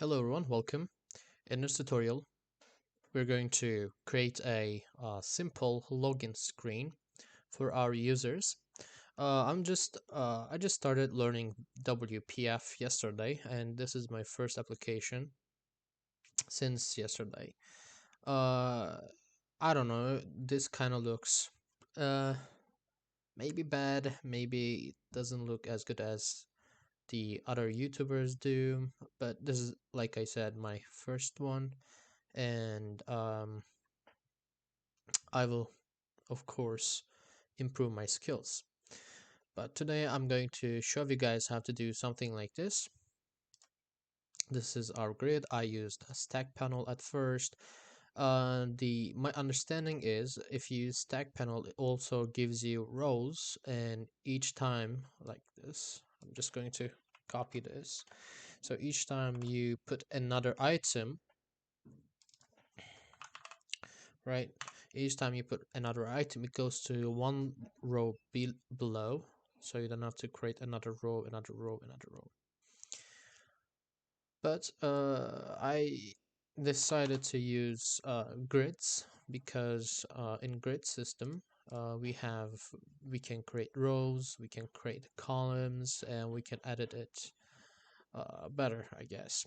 Hello everyone, welcome. In this tutorial, we're going to create a simple login screen for our users. I just started learning WPF yesterday, and this is my first application since yesterday. Uh, I don't know. This kind of looks uh, maybe bad, maybe it doesn't look as good as the other YouTubers do, but this is, like I said, my first one. And I will, of course, improve my skills. But today I'm going to show you guys how to do something like this. This is our grid. I used a stack panel at first. My understanding is if you use stack panel, it also gives you rows, and each time like this, I'm just going to copy this. So each time you put another item, right? Each time you put another item, it goes to one row below, so you don't have to create another row, another row, another row. But I decided to use grids because in grid system we can create rows, we can create columns, and we can edit it better, I guess.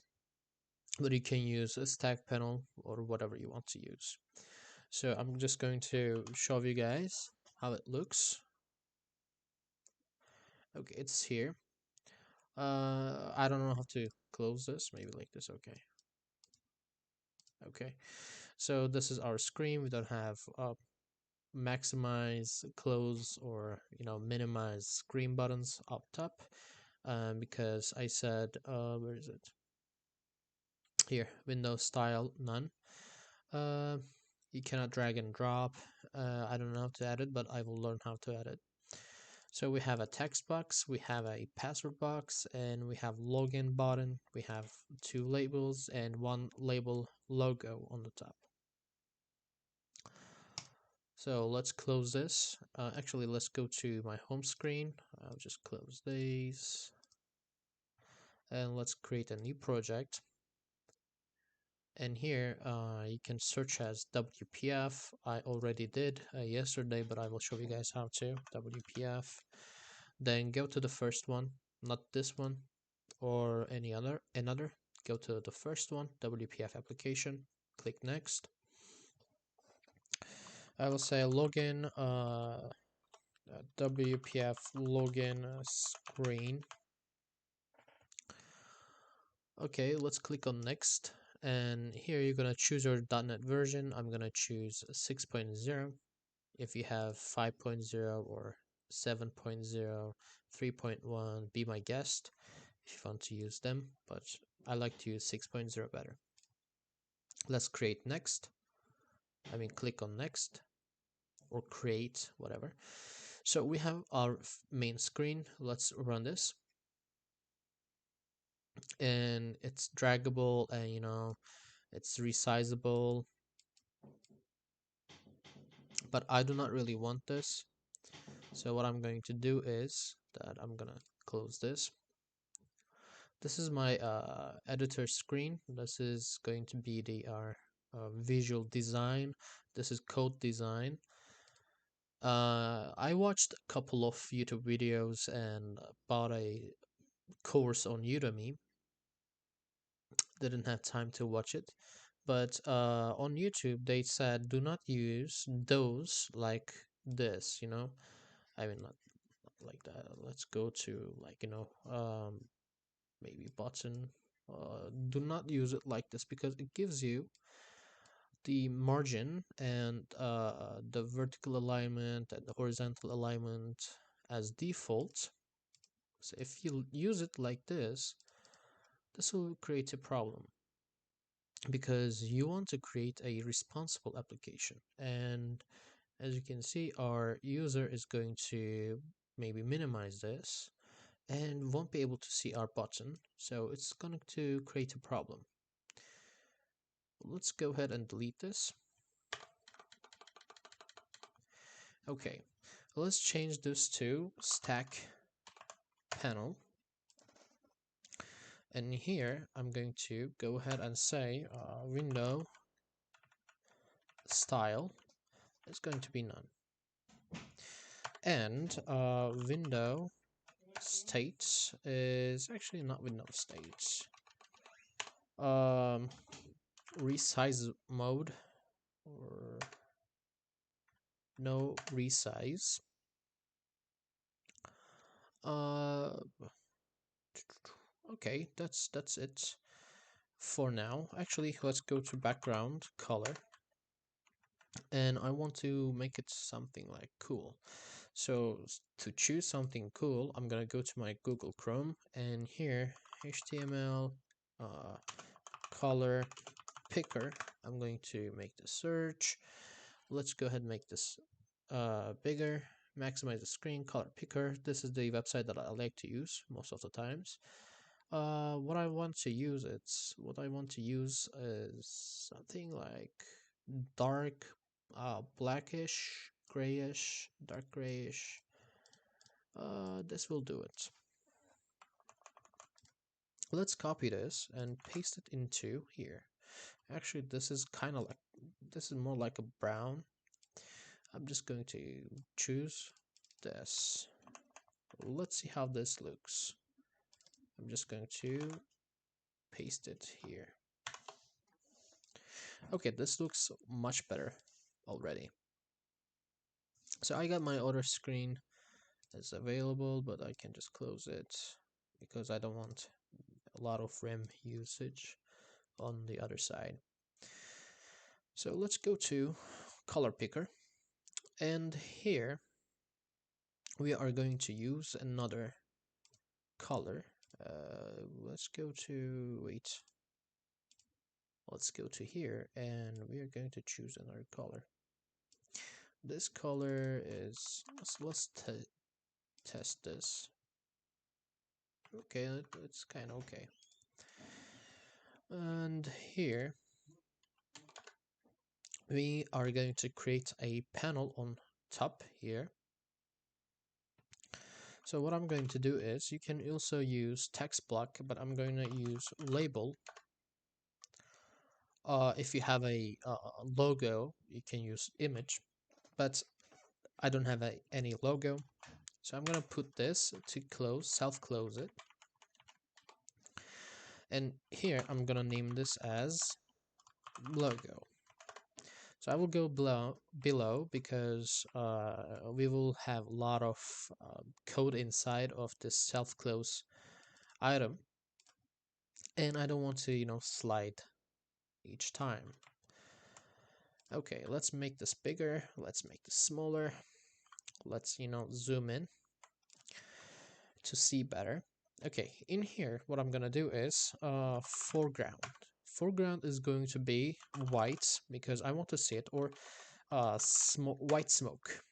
But you can use a stack panel or whatever you want to use. So I'm just going to show you guys how it looks. Okay, it's here. I don't know how to close this. Maybe like this. Okay. Okay. So this is our screen. We don't have maximize, close, or minimize screen buttons up top. Because I said where is it? Here, Windows style none. Uh, you cannot drag and drop. I don't know how to edit, but I will learn how to edit. So we have a text box, we have a password box, and we have login button. We have two labels and one label logo on the top. So let's close this. Actually, let's go to my home screen. I'll just close these. And let's create a new project. And here you can search as WPF. I already did yesterday, but I will show you guys how to. WPF. Then go to the first one, not this one or another. Go to the first one, WPF application. Click next. I will say login, WPF login screen. Okay, let's click on next. And here you're gonna choose your .NET version. I'm gonna choose 6.0. If you have 5.0 or 7.0, 3.1, be my guest if you want to use them, but I like to use 6.0 better. Let's create next. Click on next or create, whatever. So we have our main screen. Let's run this. And it's draggable and it's resizable. But I do not really want this. So what I'm going to do is that I'm gonna close this. This is my editor screen. This is going to be the visual design. This is code design. I watched a couple of YouTube videos and bought a course on Udemy. Didn't have time to watch it, but on YouTube they said do not use those like this. Not like that. Let's go to maybe button. Do not use it like this because it gives you the margin and the vertical alignment and the horizontal alignment as default. So if you use it like this will create a problem because you want to create a responsible application. And as you can see, our user is going to maybe minimize this and won't be able to see our button, so it's going to create a problem. Let's go ahead and delete this. Okay, let's change this to stack panel. And here I'm going to go ahead and say window style is going to be none, and window state is actually not window state. Resize mode, or no resize. Okay, that's it for now. Actually, let's go to background color, and I want to make it something like cool. So to choose something cool, I'm gonna go to my Google Chrome, and here HTML color picker. I'm going to make the search. Let's go ahead and make this bigger. Maximize the screen, color picker. This is the website that I like to use most of the times. What I want to use is something like dark, blackish, grayish, dark grayish. This will do it. Let's copy this and paste it into here. Actually, this is more like a brown. I'm just going to choose this. Let's see how this looks. I'm just going to paste it here. Okay, this looks much better already. So I got my other screen is available, but I can just close it because I don't want a lot of RAM usage on the other side. So let's go to color picker, and here we are going to use another color. Let's go to here, and we are going to choose another color. This color is, let's test this. Okay, it's kind of okay. And here we are going to create a panel on top here. So what I'm going to do is, you can also use text block, but I'm going to use label. If you have a logo, you can use image, but I don't have any logo, so I'm gonna put this to close, self-close it, and here I'm gonna name this as logo. So I will go below because we will have a lot of code inside of this self-close item, and I don't want to slide each time. Okay, let's make this bigger, let's make this smaller, let's zoom in to see better. Okay, in here what I'm gonna do is foreground. Foreground is going to be white because I want to see it, or white smoke.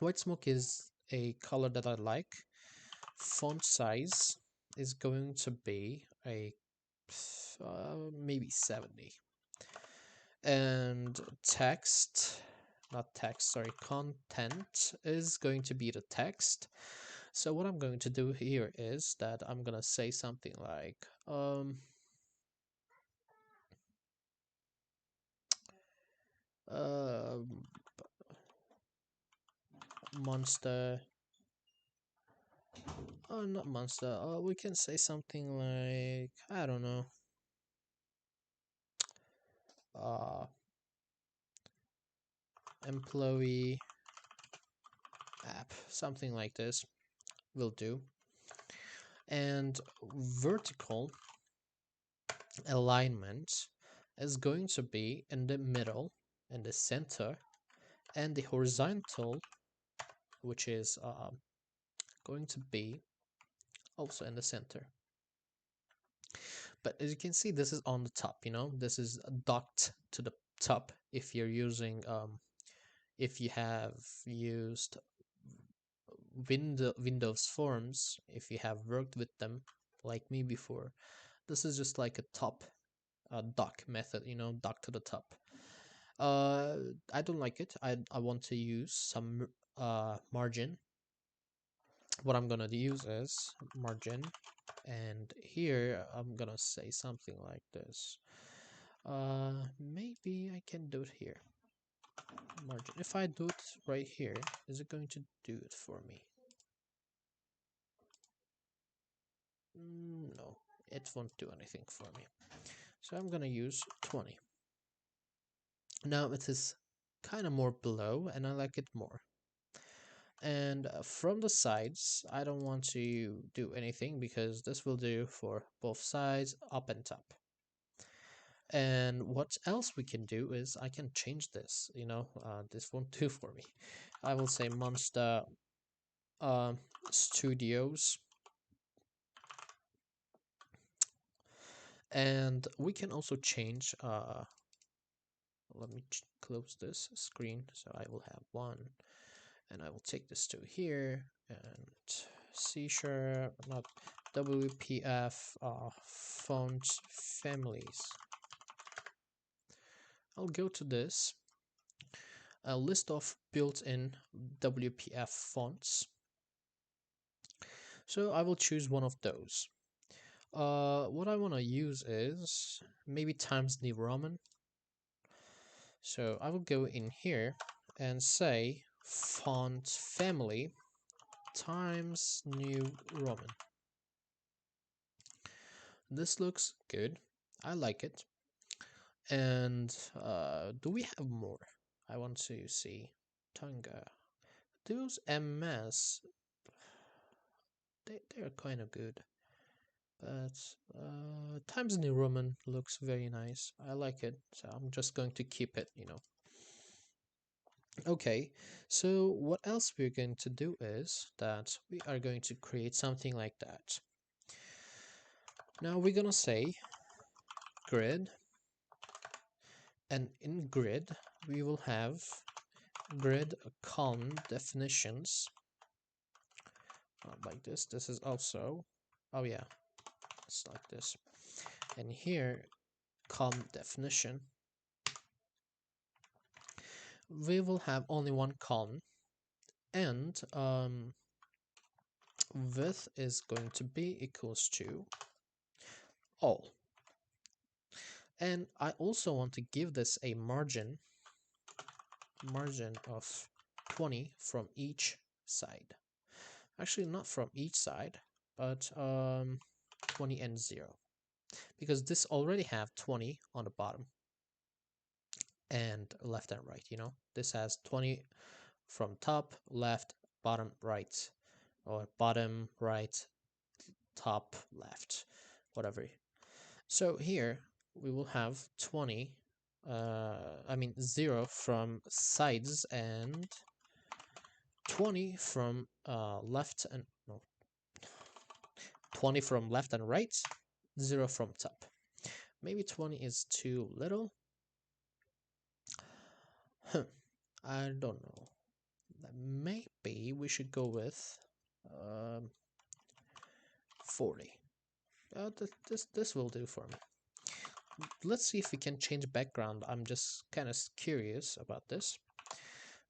White smoke is a color that I like. Font size is going to be a maybe 70. And content is going to be the text. So what I'm going to do here is that I'm gonna say something like monster. Oh, not monster. We can say something like, I don't know, employee app, something like this will do. And vertical alignment is going to be in the middle, in the center, and the horizontal, which is going to be also in the center. But as you can see, this is on the top, this is docked to the top. If you're using if you have used Windows Forms, if you have worked with them like me before, this is just like a top dock method, dock to the top. I don't like it. I want to use some margin. What I'm gonna use is margin And here I'm gonna say something like this. Maybe I can do it here. Margin. If I do it right here, is it going to do it for me? No, it won't do anything for me. So I'm gonna use 20. Now it is kind of more below and I like it more. And from the sides, I don't want to do anything because this will do for both sides, up and top. And what else we can do is I can change this, this won't do for me. I will say Monster Studios. And we can also change, let me close this screen. So I will have one, and I will take this to here, and C#, not WPF font families. I'll go to this, a list of built-in WPF fonts. So I will choose one of those. What I want to use is maybe Times New Roman. So I will go in here and say font family Times New Roman. This looks good. I like it. And do we have more? I want to see Tonga. Those MS, they're kind of good. But Times New Roman looks very nice. I like it. So I'm just going to keep it, Okay, so what else we're going to do is that we are going to create something like that. Now we're gonna say grid, and in grid we will have grid column definitions like this. This is also, oh yeah, it's like this. And here column definition, we will have only one column, and width is going to be equals to all. And I also want to give this a margin of 20 from each side. Actually, not from each side, but 20 and 0, because this already have 20 on the bottom and left and right. This has 20 from top, left, bottom, right, or bottom, right, top, left, whatever. So here we will have 20, 0 from sides and 20 from left and no, 20 from left and right, 0 from top. Maybe 20 is too little. I don't know. Maybe we should go with 40. This will do for me. Let's see if we can change background. I'm just kind of curious about this.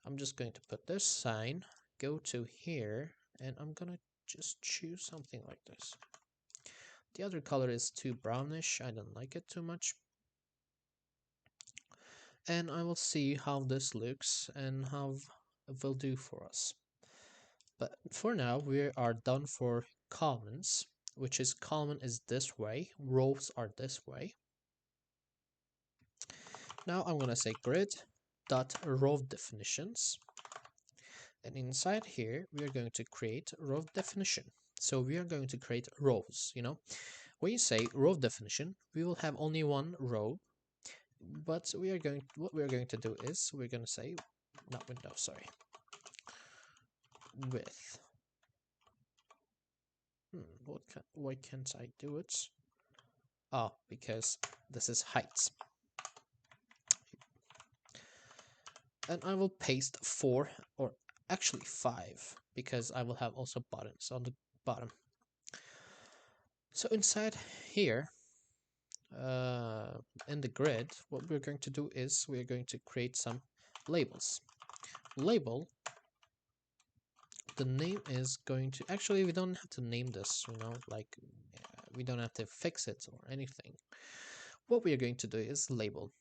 I'm just going to put this sign, go to here, and I'm gonna just choose something like this. The other color is too brownish. I don't like it too much. And I will see how this looks and how it will do for us. But for now, we are done for columns, which is column is this way, rows are this way. Now I'm going to say grid.row definitions. And inside here, we are going to create row definition. So we are going to create rows, When you say row definition, we will have only one row. But what we are going to do is we're going to say, not window, sorry, width. Why can't I do it? Oh, because this is height. And I will paste 4, or actually 5, because I will have also buttons on the bottom. So inside here, in the grid, what we're going to do is we're going to create some labels. Label the name is going to, actually we don't have to name this, you know, like we don't have to fix it or anything. What we are going to do is label.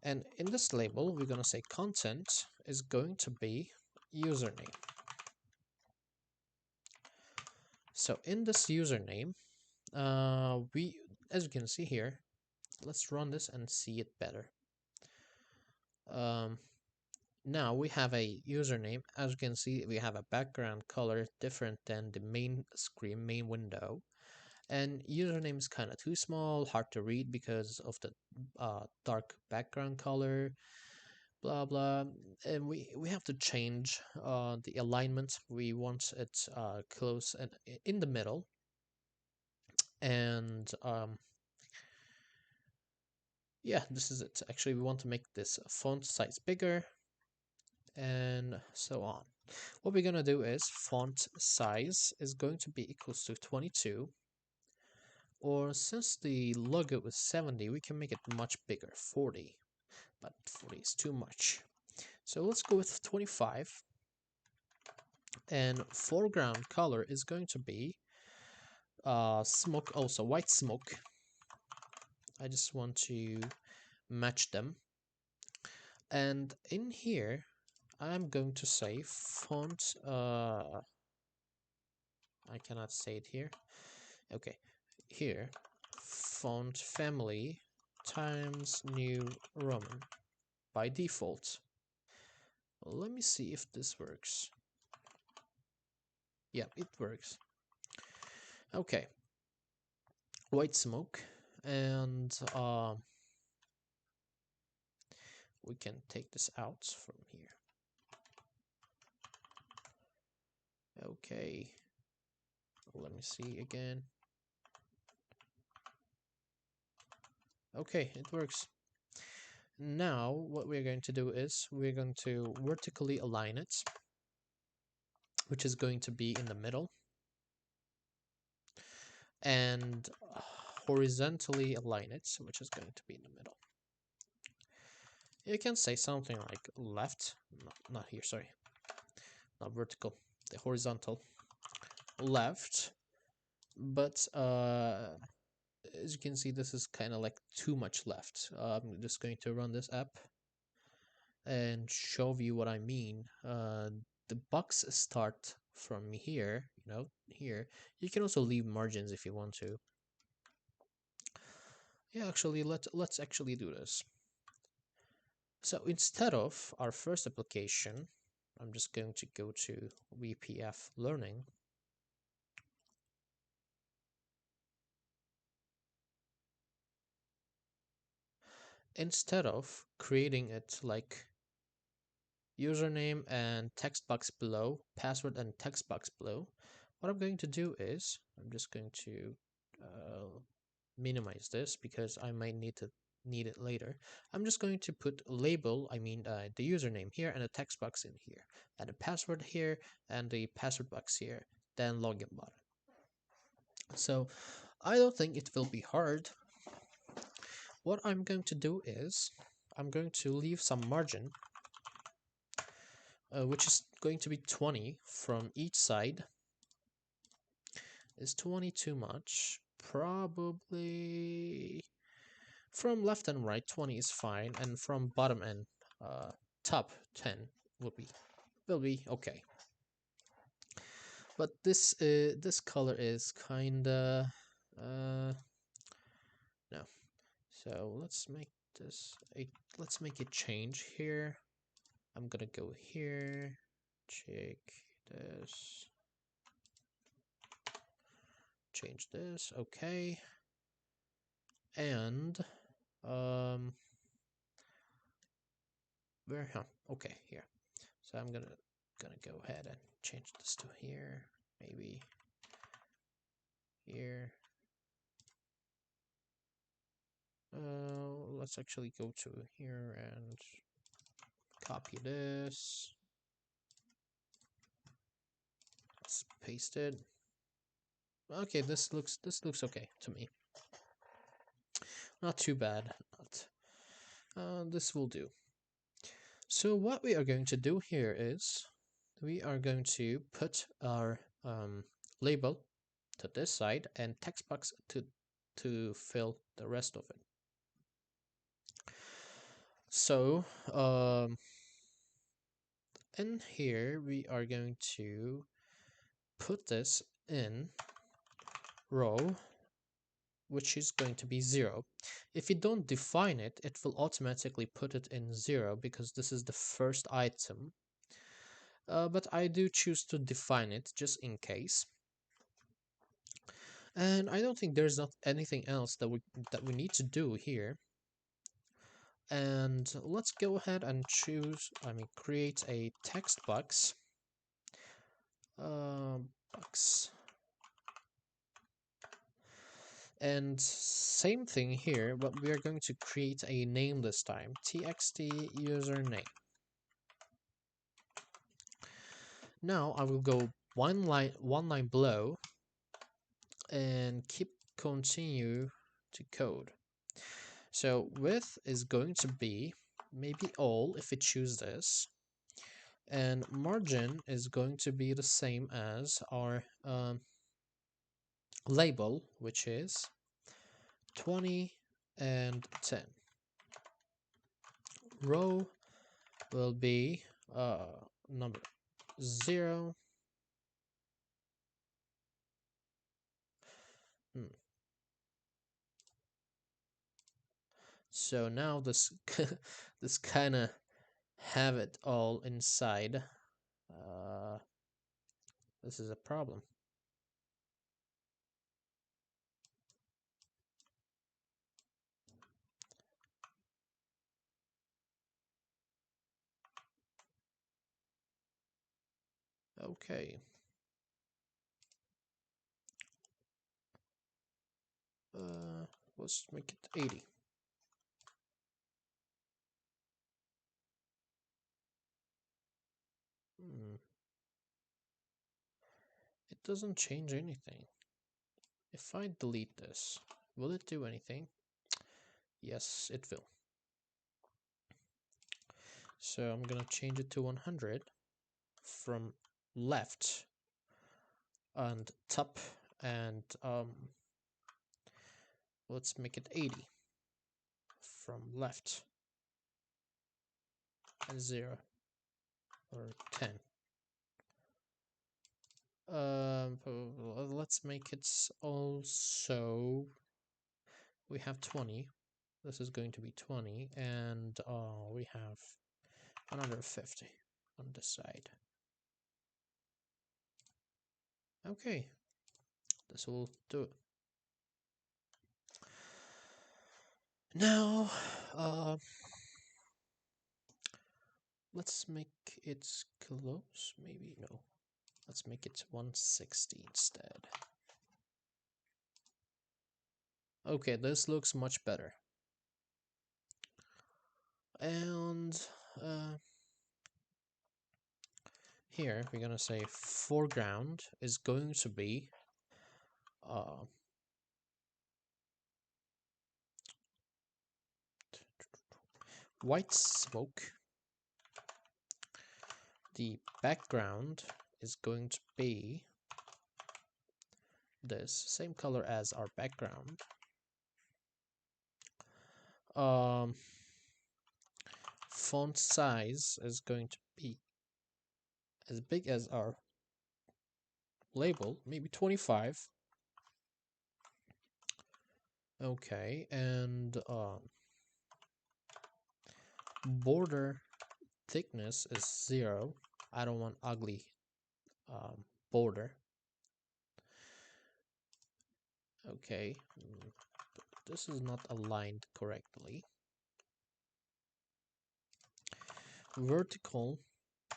And in this label, we're going to say content is going to be username. So in this username, as you can see here, let's run this and see it better. Now we have a username. As you can see, we have a background color different than the main screen, main window. And username is kind of too small, hard to read because of the dark background color, blah blah. And we have to change the alignment. We want it close and in the middle. And yeah, this is it. Actually, we want to make this font size bigger and so on. What we're gonna do is font size is going to be equals to 22, or since the logo is 70, we can make it much bigger, 40, but 40 is too much. So let's go with 25, and foreground color is going to be smoke, also white smoke. I just want to match them. And in here, I'm going to say font, I cannot say it here. Okay, here, font family Times New Roman by default. Let me see if this works. Yeah, it works. Okay, white smoke, and we can take this out from here. Okay, let me see again. Okay, it works. Now what we're going to do is we're going to vertically align it, which is going to be in the middle, and horizontally align it, which is going to be in the middle. You can say something like left, not here, sorry, not vertical, the horizontal, left, but as you can see, this is kind of like too much left. I'm just going to run this app and show you what I mean. The box start from here, you know, here. You can also leave margins if you want to. Yeah, actually, let's actually do this. So instead of our first application, I'm just going to go to WPF Learning. Instead of creating it like username and text box below, password and text box below, what I'm going to do is I'm just going to minimize this because I might need it later. I'm just going to put label, the username here and a text box in here, and a password here and the password box here, then login button. So I don't think it will be hard. What I'm going to do is I'm going to leave some margin, which is going to be 20 from each side. Is 20 too much? Probably. From left and right, 20 is fine, and from bottom and top, 10 will be okay. But this color is kinda no. So let's make this let's make a change here. I'm gonna go here, check this, change this, okay, and where? Huh, okay, here. So I'm gonna go ahead and change this to here, maybe here. Let's actually go to here and copy this. Let's paste it. Okay, this looks okay to me. Not too bad. This will do. So what we are going to do here is we are going to put our label to this side and text box to fill the rest of it. So in here we are going to put this in row, which is going to be 0. If you don't define it, it will automatically put it in 0 because this is the first item. But I do choose to define it just in case. And I don't think there's not anything else that we need to do here. And let's go ahead and create a text box. Box. And same thing here, but we are going to create a name this time. txt username. Now I will go one line below and continue to code. So width is going to be maybe all if we choose this, and margin is going to be the same as our label, which is 20 and 10. Row will be number 0. So now this this kind of have it all inside. This is a problem. Okay. Let's make it 80. It doesn't change anything. If I delete this, will it do anything? Yes, it will. So I'm gonna change it to 100 from left and top, and let's make it 80 from left and 0 or 10. Let's make it also, we have 20. This is going to be 20, and we have 150 on this side. Okay, this will do it. Now, let's make it close. Maybe no. Let's make it 160 instead. Okay, this looks much better. And here we're gonna say foreground is going to be white smoke. The background is going to be this same color as our background. Font size is going to be as big as our label, maybe 25. Okay, and border thickness is 0. I don't want ugly border. Okay, this is not aligned correctly. Vertical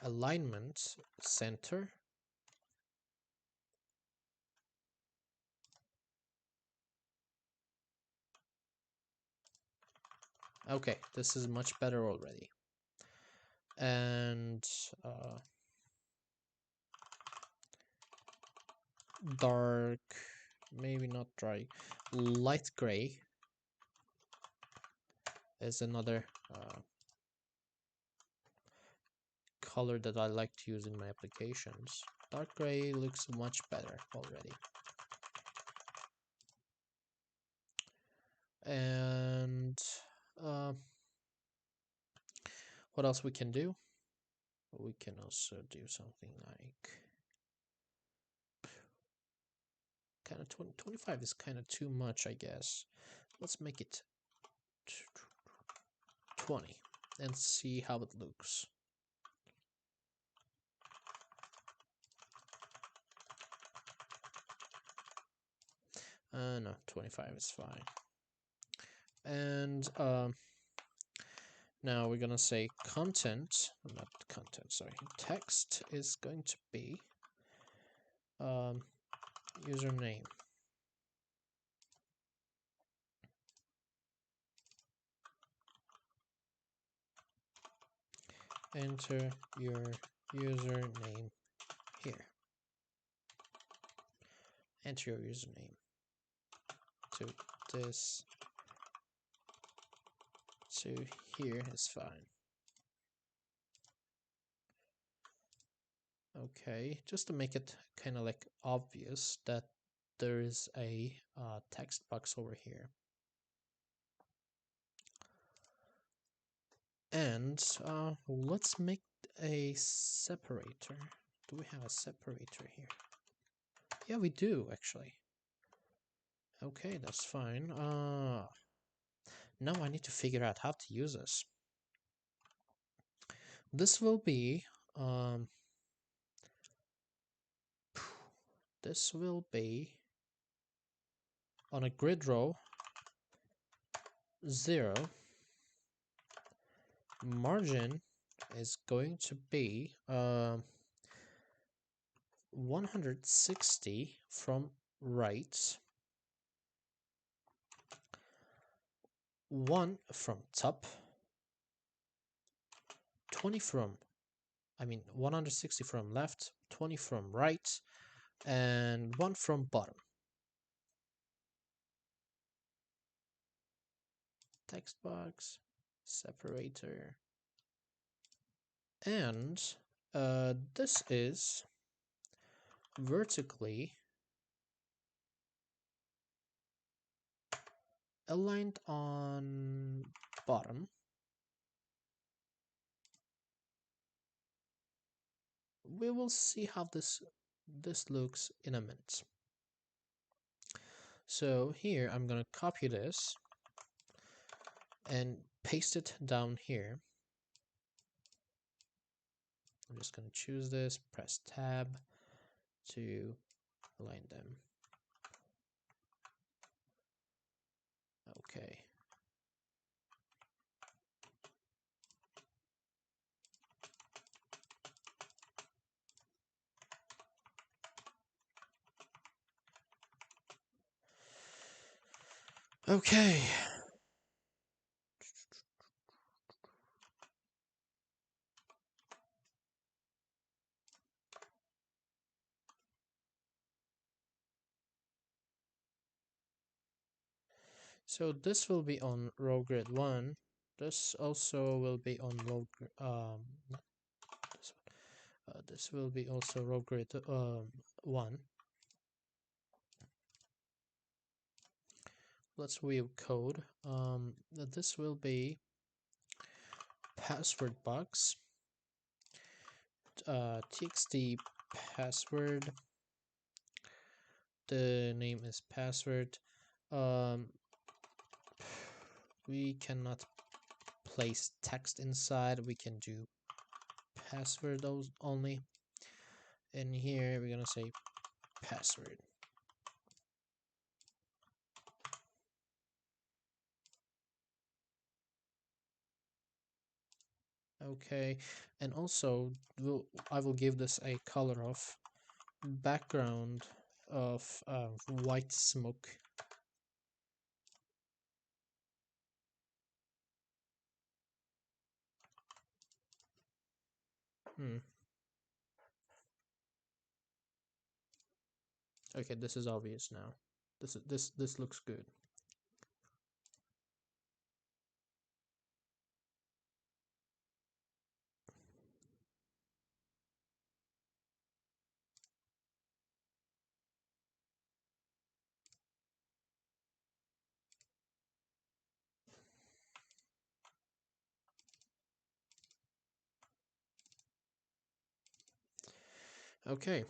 alignment center. Okay, this is much better already. And dark, maybe not dry, light gray is another color that I like to use in my applications. Dark gray looks much better already. And what else we can do? We can also do something like kind of 25 is kind of too much, I guess. Let's make it 20 and see how it looks. No, 25 is fine. And now we're gonna say content, not content, sorry, text is going to be username. Enter your username here. Enter your username to this to here is fine. Okay, just to make it kind of like obvious that there is a text box over here. And let's make a separator. Do we have a separator here? Yeah, we do actually. Okay, that's fine. Now I need to figure out how to use this. This will be on a grid row 0. Margin is going to be 160 from right, 1 from top, 160 from left, 20 from right, and 1 from bottom. Text box, separator, and this is vertically aligned on bottom. We will see how this looks in a minute. So here I'm going to copy this and paste it down here. I'm just going to choose this, press tab to align them. Okay. Okay. So this will be on row grid 1. This also will be on row this will be also row grid 1. Let's view code. This will be password box, txt password. The name is password. We cannot place text inside. We can do password those only. And here we're gonna say password. Okay, and also I will give this a color of background of white smoke. Okay, this is obvious now. This looks good. Okay.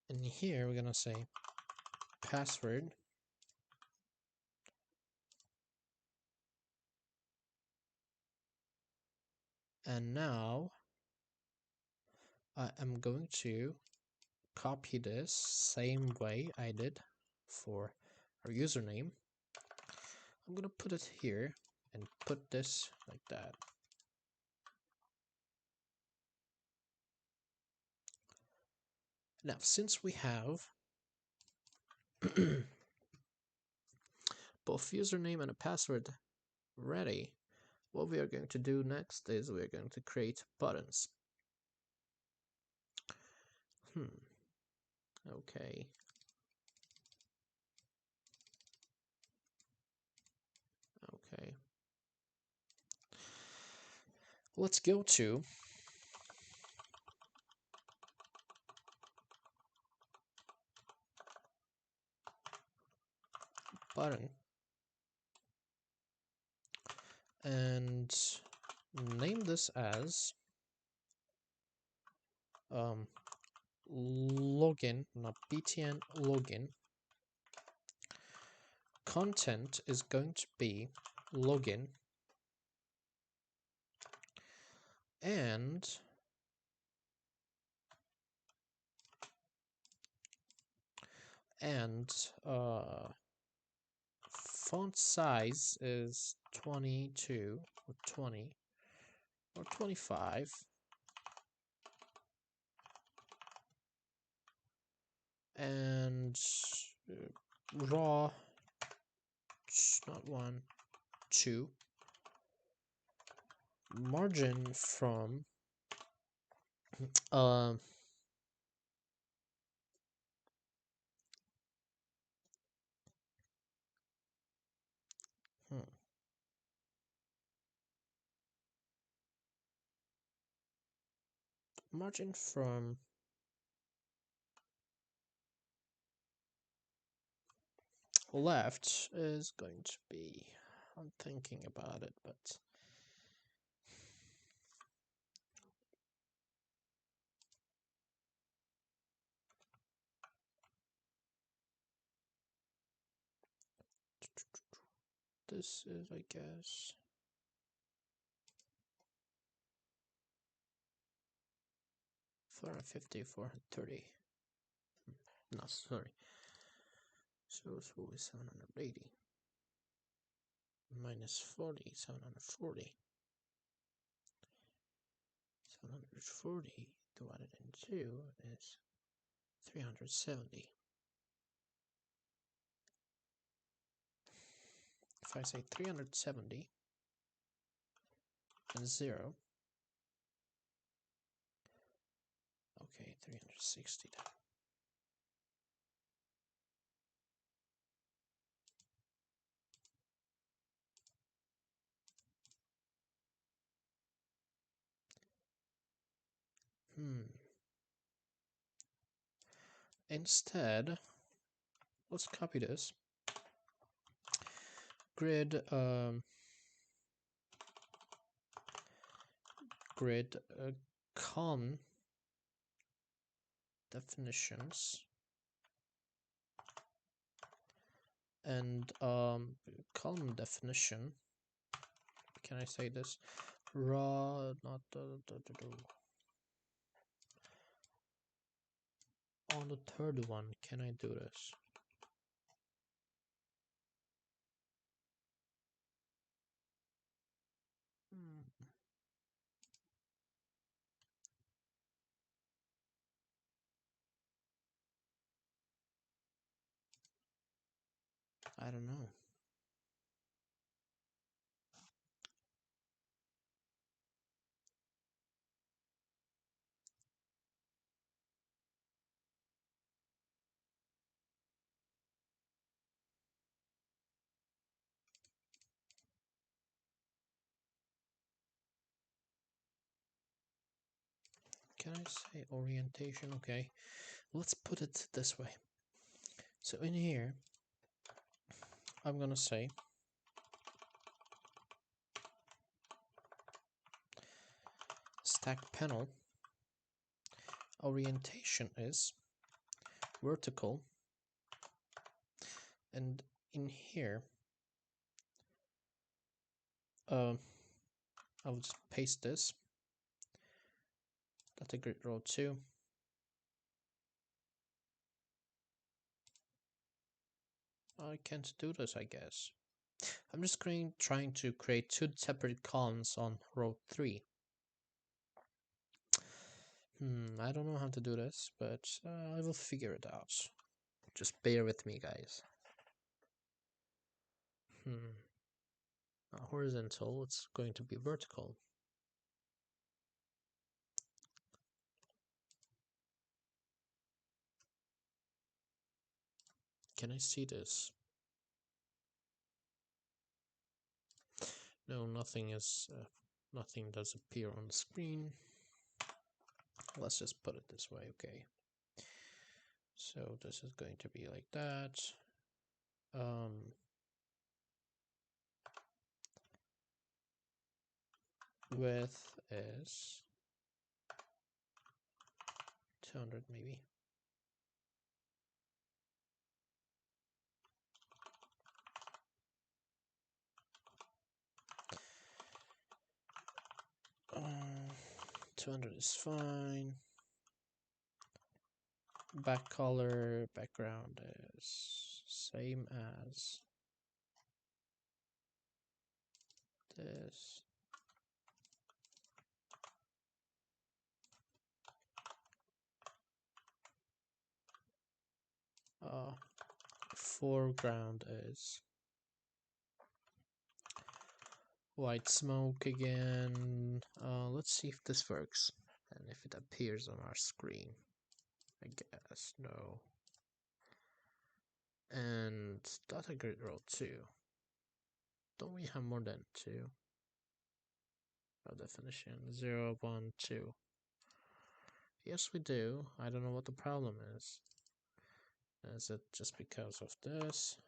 And here we're gonna say password. And now I am going to copy this same way I did for our username. I'm gonna put it here and put this like that. Now, since we have both username and a password ready, what we are going to do next is we are going to create buttons. Okay. Okay. Let's go to button and name this as login, not btn login. Content is going to be login, and font size is 22 or 20 or 25, and raw, not 1, 2, margin from margin from left is going to be, I'm thinking about it, but this is, I guess, 450, 430. No, sorry. So it's always 780 minus 40, 740. 740 divided into 2 is 370. If I say 370 and 0, okay, 360 then. Instead, let's copy this. Grid column definitions and column definition. Can I say this? Raw, not on the third one. Can I do this? I don't know. Can I say orientation? Okay, let's put it this way. So in here, I'm gonna say stack panel, orientation is vertical, and in here I'll just paste this data grid row 2. I can't do this, I guess. I'm just trying to create 2 separate columns on row 3. I don't know how to do this, but I will figure it out. Just bear with me, guys. Horizontal, it's going to be vertical. Can I see this? No, nothing does appear on the screen. Let's just put it this way, okay. So this is going to be like that. Width is 200 maybe. Uh, 200 is fine. Background is same as this. Foreground is white smoke again. Let's see if this works and if it appears on our screen. I guess no. And data grid row 2. Don't we have more than 2? By definition, 0, 1, 2. Yes, we do. I don't know what the problem is. Is it just because of this?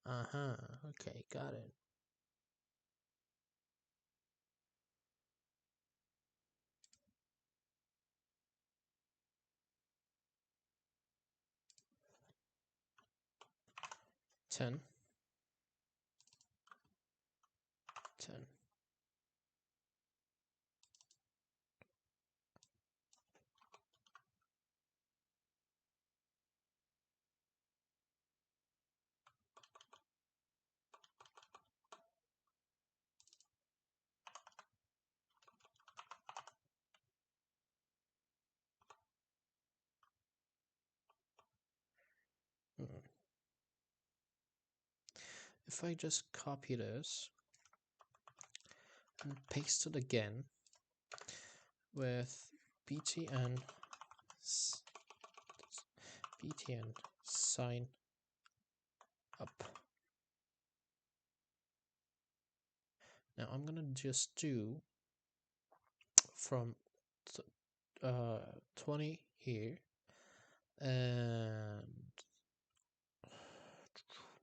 Okay, got it. Ten. If I just copy this and paste it again with btn sign up. Now I'm gonna just do from 20 here, and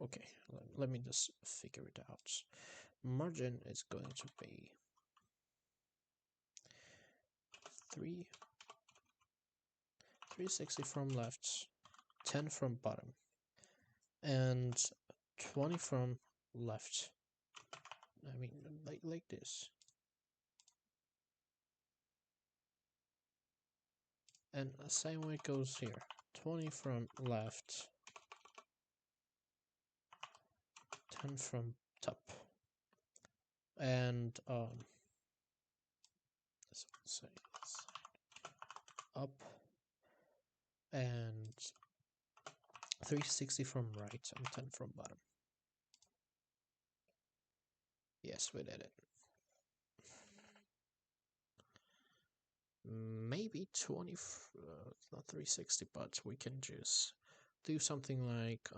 okay, let me just figure it out. Margin is going to be 360 from left, 10 from bottom, and 20 from left. I mean, like this. And the same way it goes here. 20 from left, 10 from top. And this one says up and 360 from right and 10 from bottom. Yes, we did it. Maybe 20, not 360, but we can just do something like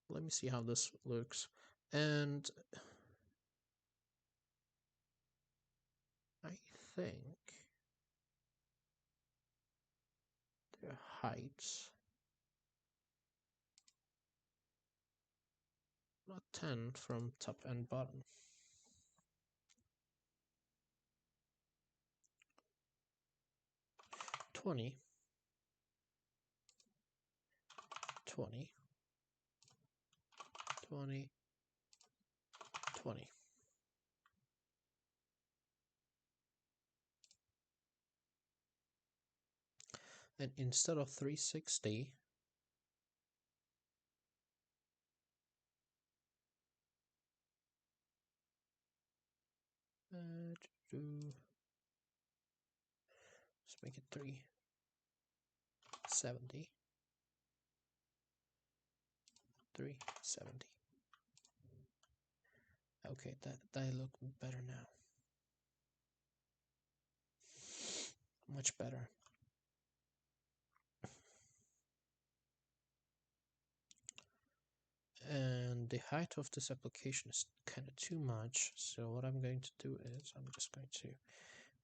let me see how this looks. And I think height. Not 10 from top and bottom. $20, $20, $20, $20. And instead of 360, let's make it 370. 370. Okay, that look better now. Much better. And the height of this application is kind of too much, so what I'm going to do is I'm just going to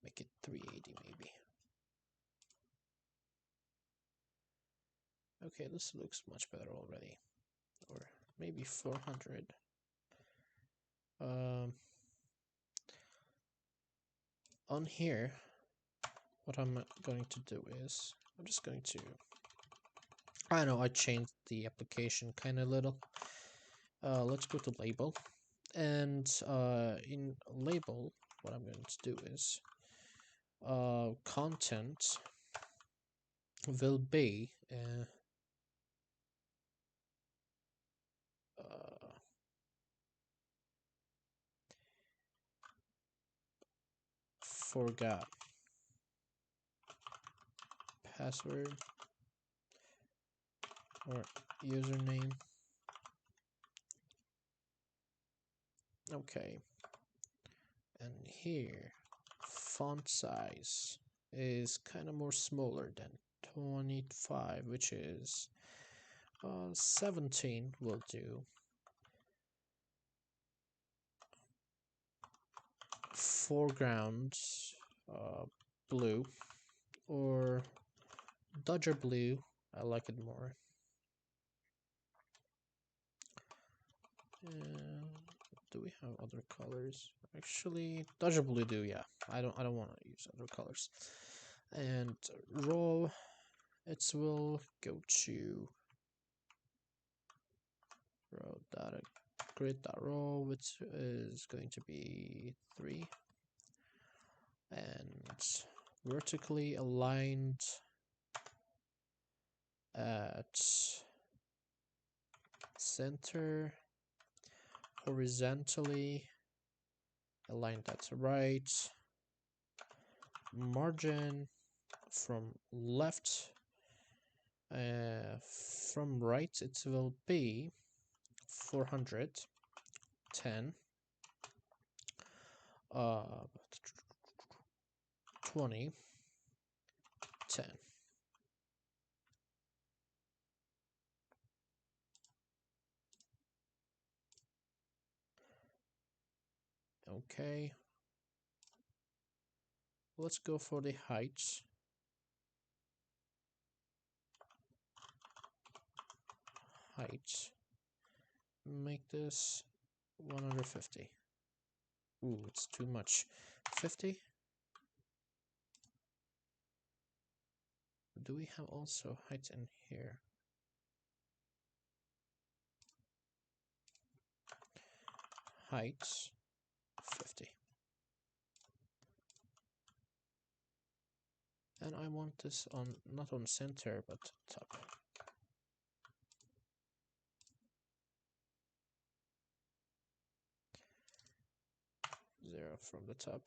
make it 380 maybe. Okay, this looks much better already. Or maybe 400. On here, what I'm going to do is I'm just going to, I know I changed the application kind of little. Let's go to label, and in label, what I'm going to do is content will be forgot password or username. Okay, and here font size is kind of more smaller than 25, which is 17 will do. Foreground blue or Dodger blue, I like it more. Do we have other colors? Actually, Dodger blue do, yeah. I don't want to use other colors. And raw, it will go to raw data grid.raw, which is going to be 3, and vertically aligned at center, horizontally aligned at right, margin from left, from right it will be 410, 20, 10. Okay, let's go for the height. Make this 150. Ooh, it's too much. 50. Do we have also height in here? Height 50. And I want this on, not on center, but top. Zero from the top.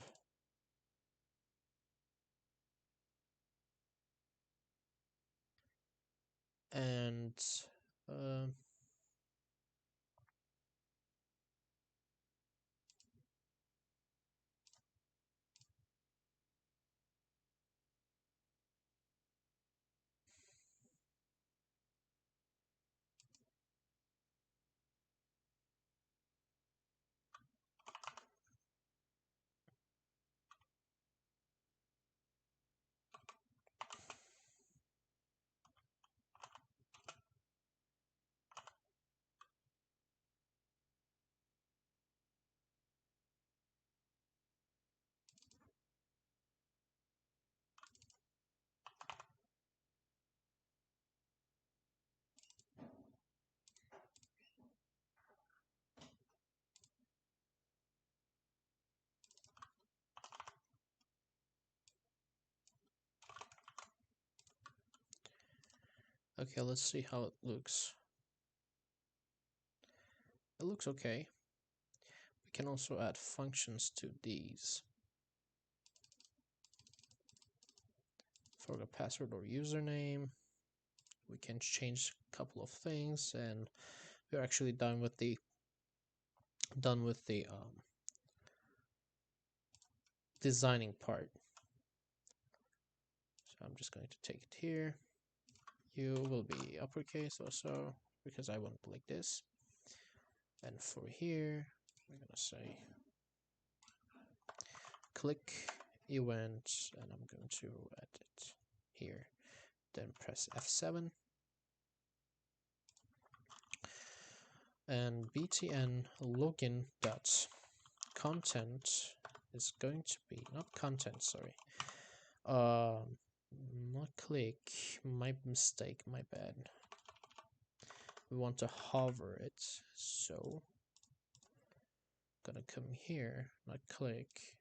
And Okay, let's see how it looks. It looks okay. We can also add functions to these. Forgot password or username. We can change a couple of things, and we're actually done with the designing part. So I'm just going to take it here. You will be uppercase also, because I want it like this. And for here, we're gonna say click event, and I'm going to add it here. Then press F7, and btn login dot content is going to be not content, sorry. Not click, my mistake, my bad. We want to hover it, so gonna come here, not click,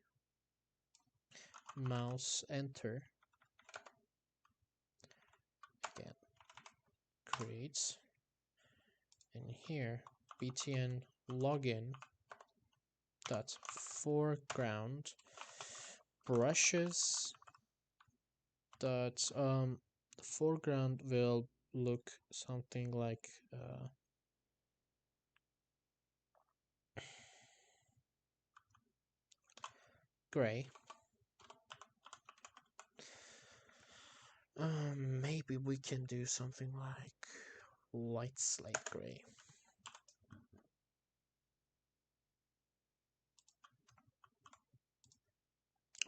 mouse enter, again create, and here btn login dot foreground brushes dot the foreground will look something like gray. Maybe we can do something like light slate gray.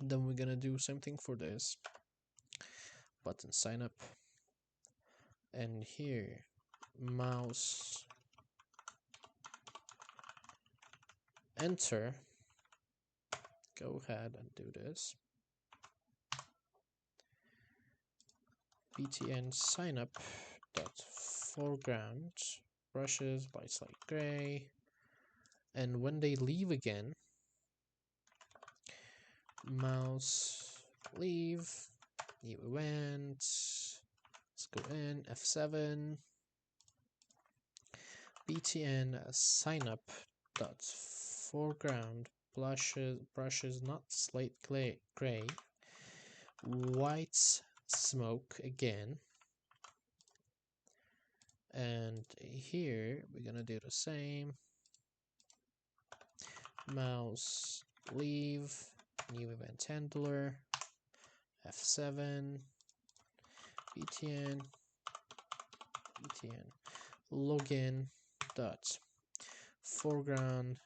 Then we're gonna do something for this button sign up, and here mouse enter, go ahead and do this. btn sign up dot foreground brushes by light gray, and when they leave again, mouse leave, new event, let's go in F7, btn sign up dot foreground brushes not slate gray, white smoke again, and here we're gonna do the same, mouse leave, new event handler, F7, btn login dot foreground,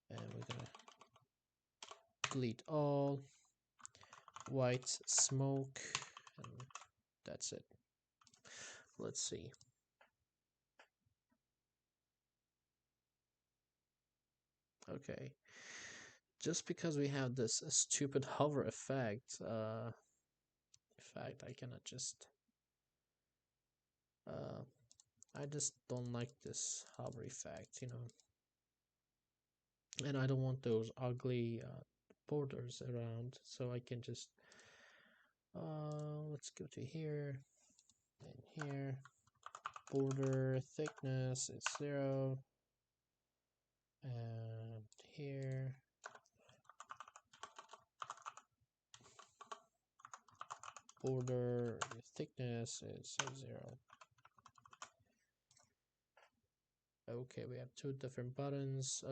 and we're gonna delete all, white smoke, and that's it. Let's see. Okay, just because we have this stupid hover effect, I cannot just I just don't like this hover effect, you know, and I don't want those ugly borders around, so I can just let's go to here and here, border thickness is 0, and here border thickness is 0. Okay, we have two different buttons.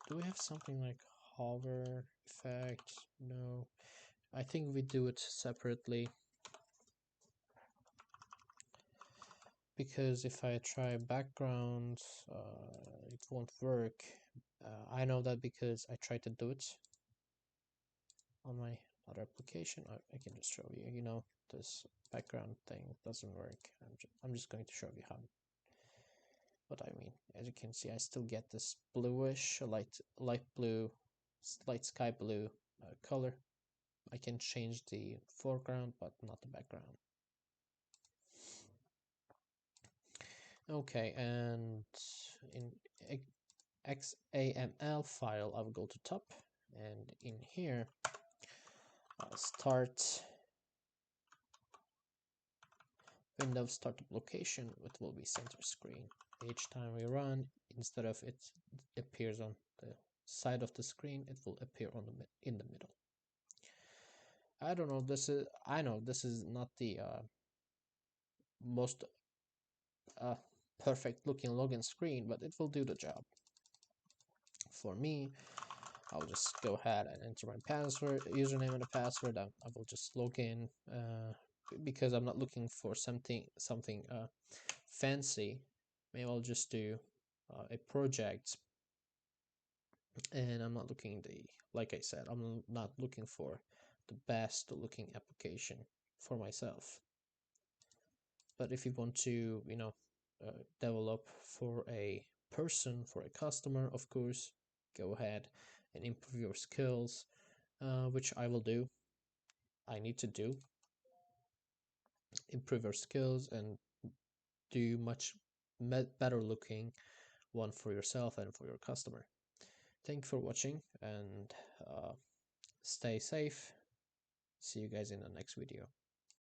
Do we have something like hover effect? No, I think we do it separately, because if I try background, it won't work. I know that because I tried to do it on my other application. I can just show you, you know, this background thing doesn't work. I'm just going to show you how what I mean. As you can see, I still get this bluish, light blue, light sky blue color. I can change the foreground, but not the background. Okay, and in XAML file, I will go to top, and in here, start Windows startup location, it will be center screen. Each time we run, instead of it appears on the side of the screen, it will appear on in the middle. I don't know. I know this is not the most uh, perfect looking login screen, but it will do the job. For me, I'll just go ahead and enter my password, username and a password. I will just log in because I'm not looking for something fancy. Maybe I'll just do a project, and I'm not looking like I said, I'm not looking for the best looking application for myself. But if you want to, develop for a person, for a customer, of course, go ahead and improve your skills, which I will do. I need to do improve your skills and do much better looking one for yourself and for your customer. Thank you for watching, and stay safe. See you guys in the next video.